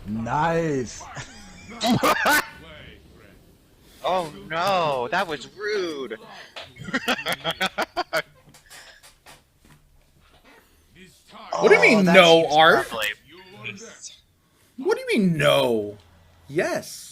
Nice. Oh no, that was rude. What do you Oh, mean that no, seems Arf? lovely. What do you mean no? Yes.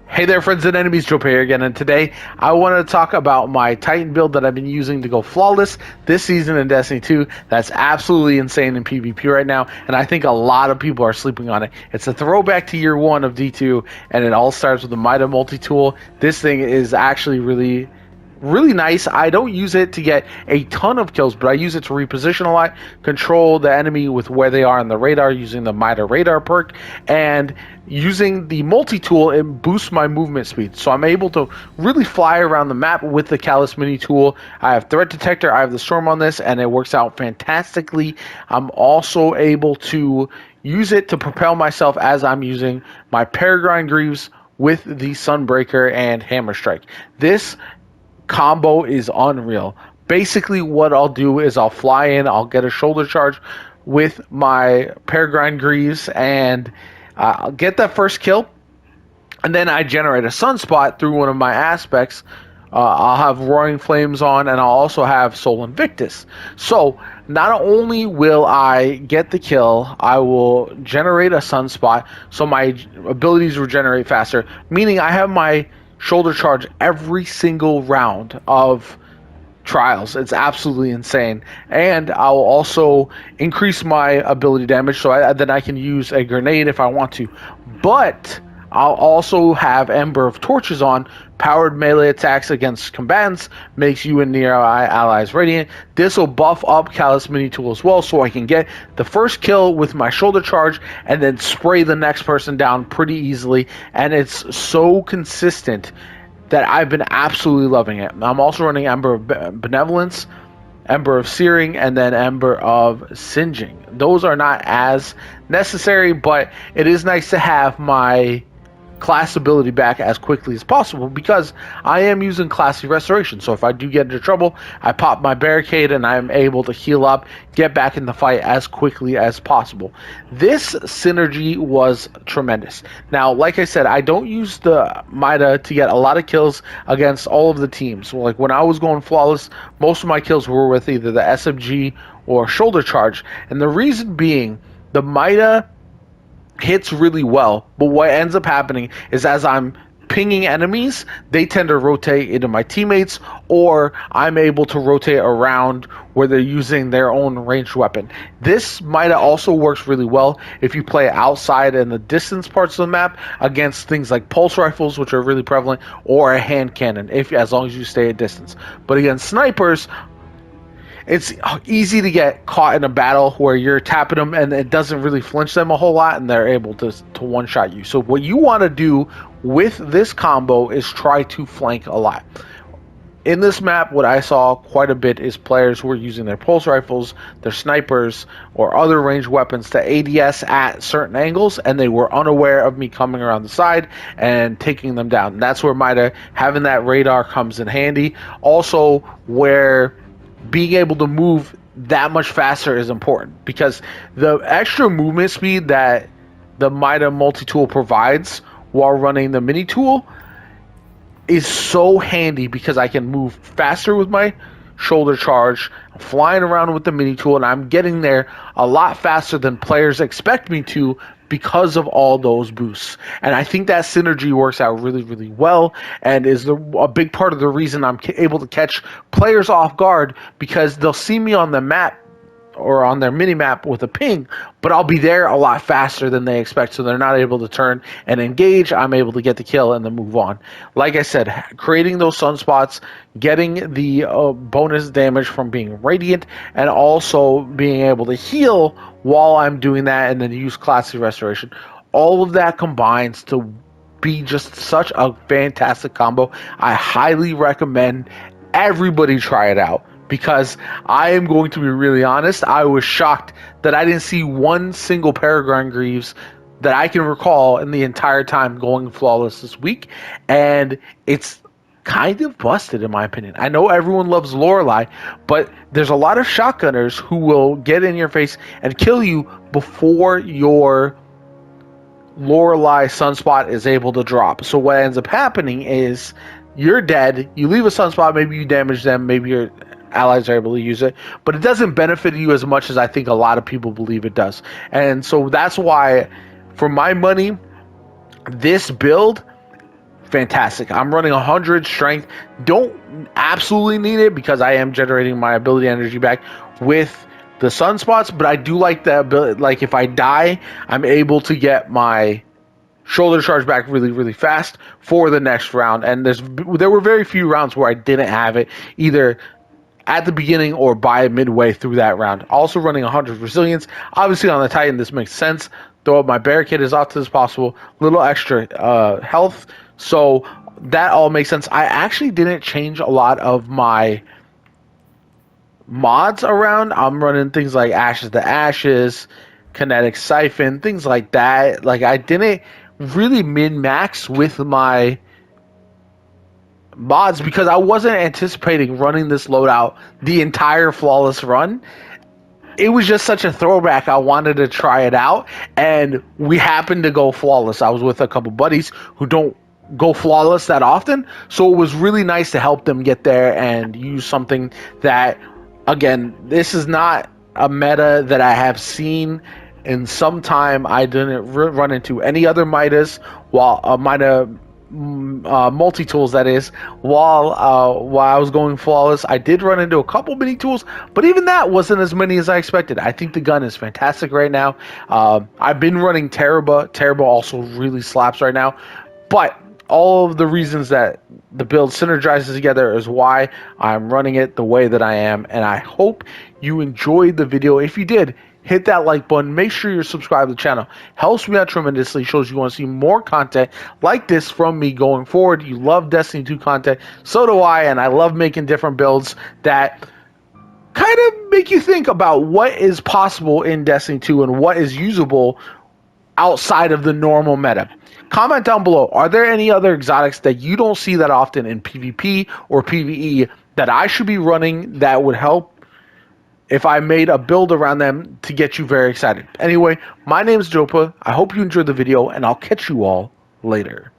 Hey there, friends and enemies, Joe here again, and today I want to talk about my Titan build that I've been using to go flawless this season in Destiny 2. That's absolutely insane in PvP right now, and I think a lot of people are sleeping on it. It's a throwback to year 1 of D2, and it all starts with the Mida multi-tool. This thing is actually really nice. I don't use it to get a ton of kills, but I use it to reposition a lot, control the enemy with where they are on the radar using the Mida radar perk, and using the multi-tool, it boosts my movement speed. So I'm able to really fly around the map with the Callus mini tool. I have threat detector, I have the storm on this, and it works out fantastically. I'm also able to use it to propel myself as I'm using my Peregrine Greaves with the Sunbreaker and Hammer Strike. This combo is unreal. Basically, what I'll do is I'll fly in, I'll get a shoulder charge with my Peregrine Greaves, and I'll get that first kill, and then I generate a sunspot through one of my aspects. I'll have Roaring Flames on, and I'll also have Soul Invictus. So not only will I get the kill, I will generate a sunspot, so my abilities regenerate faster, meaning I have my shoulder charge every single round of trials. It's absolutely insane. And I'll also increase my ability damage so then I can use a grenade if I want to. But I'll also have Ember of Torches on. Powered melee attacks against combatants makes you and nearby allies radiant. This will buff up Callus mini tool as well, so I can get the first kill with my shoulder charge and then spray the next person down pretty easily. And it's so consistent that I've been absolutely loving it. I'm also running Ember of Benevolence, Ember of Searing, and then Ember of Singeing. Those are not as necessary, but it is nice to have my class ability back as quickly as possible because I am using classy restoration. So if I do get into trouble, I pop my barricade and I'm able to heal up, get back in the fight as quickly as possible. This synergy was tremendous. Now, like I said, I don't use the Mida to get a lot of kills against all of the teams. So like when I was going flawless, most of my kills were with either the SMG or shoulder charge. And the reason being, the Mida hits really well, but what ends up happening is as I'm pinging enemies, they tend to rotate into my teammates, or I'm able to rotate around where they're using their own ranged weapon. This Mida also works really well if you play outside in the distance parts of the map against things like pulse rifles, which are really prevalent, or a hand cannon, if as long as you stay at distance. But against snipers, it's easy to get caught in a battle where you're tapping them and it doesn't really flinch them a whole lot and they're able to one-shot you. So what you want to do with this combo is try to flank a lot. In this map, what I saw quite a bit is players who were using their pulse rifles, their snipers, or other ranged weapons to ADS at certain angles, and they were unaware of me coming around the side and taking them down. And that's where Mida having that radar comes in handy. Also, where being able to move that much faster is important because the extra movement speed that the Mida multi-tool provides while running the mini tool is so handy because I can move faster with my shoulder charge, flying around with the mini tool, and I'm getting there a lot faster than players expect me to because of all those boosts. And I think that synergy works out really, really well and is a big part of the reason I'm able to catch players off guard because they'll see me on the map or on their mini map with a ping, but I'll be there a lot faster than they expect, so they're not able to turn and engage. I'm able to get the kill and then move on. Like I said, creating those sunspots, getting the bonus damage from being radiant, and also being able to heal while I'm doing that and then use classy restoration. All of that combines to be just such a fantastic combo. I highly recommend everybody try it out because I am going to be really honest, I was shocked that I didn't see one single Peregrine Greaves that I can recall in the entire time going flawless this week, and it's kind of busted in my opinion. I know everyone loves Lorelei, but there's a lot of shotgunners who will get in your face and kill you before your Lorelei sunspot is able to drop. So what ends up happening is you're dead, you leave a sunspot, maybe you damage them, maybe your allies are able to use it, but it doesn't benefit you as much as I think a lot of people believe it does. And so that's why, for my money, this build, fantastic. I'm running 100 strength. Don't absolutely need it because I am generating my ability energy back with the sunspots, but I do like the ability, like if I die, I'm able to get my shoulder charge back really, really fast for the next round. And there were very few rounds where I didn't have it, either at the beginning or by midway through that round. Also running 100 resilience. Obviously on the Titan, this makes sense. Throw up my barricade as often as possible. Little extra health. So that all makes sense. I actually didn't change a lot of my mods around. I'm running things like Ashes to Ashes, Kinetic Siphon, things like that. Like, I didn't really min-max with my mods because I wasn't anticipating running this loadout the entire flawless run. It was just such a throwback. I wanted to try it out, and we happened to go flawless. I was with a couple buddies who don't go flawless that often, so it was really nice to help them get there and use something that, again, this is not a meta that I have seen in some time. I didn't run into any other Midas, while multi-tools, that is, while I was going flawless. I did run into a couple mini tools, but even that wasn't as many as I expected. I think the gun is fantastic right now. I've been running Terriba. Terriba also really slaps right now, but all of the reasons that the build synergizes together is why I'm running it the way that I am, and I hope you enjoyed the video. If you did, hit that like button. Make sure you're subscribed to the channel. Helps me out tremendously. Shows you want to see more content like this from me going forward. You love Destiny 2 content. So do I, and I love making different builds that kind of make you think about what is possible in Destiny 2 and what is usable outside of the normal meta. Comment down below, are there any other exotics that you don't see that often in PvP or PvE that I should be running that would help if I made a build around them to get you very excited? Anyway, my name is Jopa. I hope you enjoyed the video, and I'll catch you all later.